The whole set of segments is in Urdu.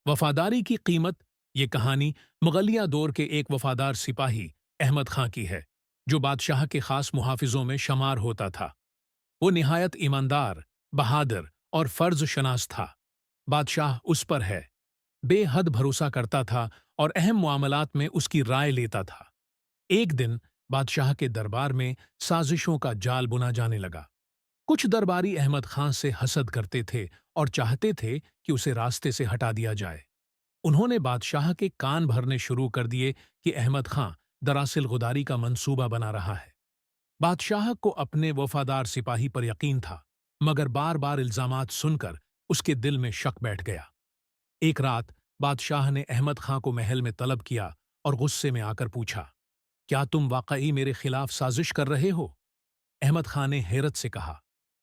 وفاداری کی قیمت۔ یہ کہانی مغلیہ دور کے ایک وفادار سپاہی احمد خاں کی ہے، جو بادشاہ کے خاص محافظوں میں شمار ہوتا تھا۔ وہ نہایت ایماندار، بہادر اور فرض شناس تھا۔ بادشاہ اس پر بے حد بھروسہ کرتا تھا اور اہم معاملات میں اس کی رائے لیتا تھا۔ ایک دن بادشاہ کے دربار میں سازشوں کا جال بنا جانے لگا۔ کچھ درباری احمد خاں سے حسد کرتے تھے اور چاہتے تھے کہ اسے راستے سے ہٹا دیا جائے۔ انہوں نے بادشاہ کے کان بھرنے شروع کر دیے کہ احمد خاں دراصل غداری کا منصوبہ بنا رہا ہے۔ بادشاہ کو اپنے وفادار سپاہی پر یقین تھا، مگر بار بار الزامات سن کر اس کے دل میں شک بیٹھ گیا۔ ایک رات بادشاہ نے احمد خاں کو محل میں طلب کیا اور غصے میں آ کر پوچھا، کیا تم واقعی میرے خلاف سازش کر رہے ہو؟ احمد خاں نے حیرت سے کہا،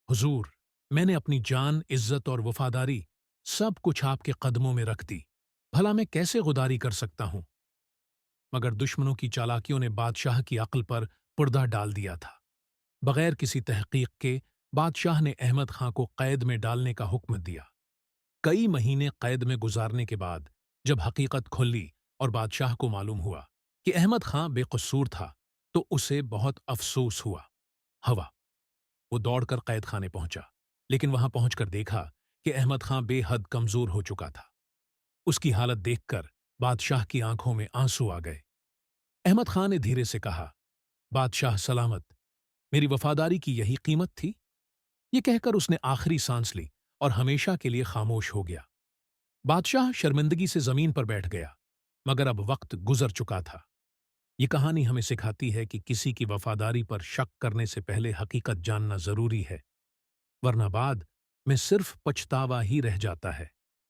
حضور، میں نے اپنی جان، عزت اور وفاداری سب کچھ آپ کے قدموں میں رکھ دی، بھلا میں کیسے غداری کر سکتا ہوں؟ مگر دشمنوں کی چالاکیوں نے بادشاہ کی عقل پر پردہ ڈال دیا تھا۔ بغیر کسی تحقیق کے بادشاہ نے احمد خاں کو قید میں ڈالنے کا حکم دیا۔ کئی مہینے قید میں گزارنے کے بعد جب حقیقت کھلی اور بادشاہ کو معلوم ہوا کہ احمد خاں بے قصور تھا، تو اسے بہت افسوس ہوا۔ وہ دوڑ کر قید خانے پہنچا، لیکن وہاں پہنچ کر دیکھا کہ احمد خاں بے حد کمزور ہو چکا تھا۔ اس کی حالت دیکھ کر بادشاہ کی آنکھوں میں آنسو آ گئے۔ احمد خاں نے دھیرے سے کہا، بادشاہ سلامت، میری وفاداری کی یہی قیمت تھی؟ یہ کہہ کر اس نے آخری سانس لی اور ہمیشہ کے لیے خاموش ہو گیا۔ بادشاہ شرمندگی سے زمین پر بیٹھ گیا، مگر اب وقت گزر چکا تھا۔ یہ کہانی ہمیں سکھاتی ہے کہ کسی کی وفاداری پر شک کرنے سے پہلے حقیقت جاننا ضروری ہے، ورنہ بعد میں صرف پچھتاوا ہی رہ جاتا ہے۔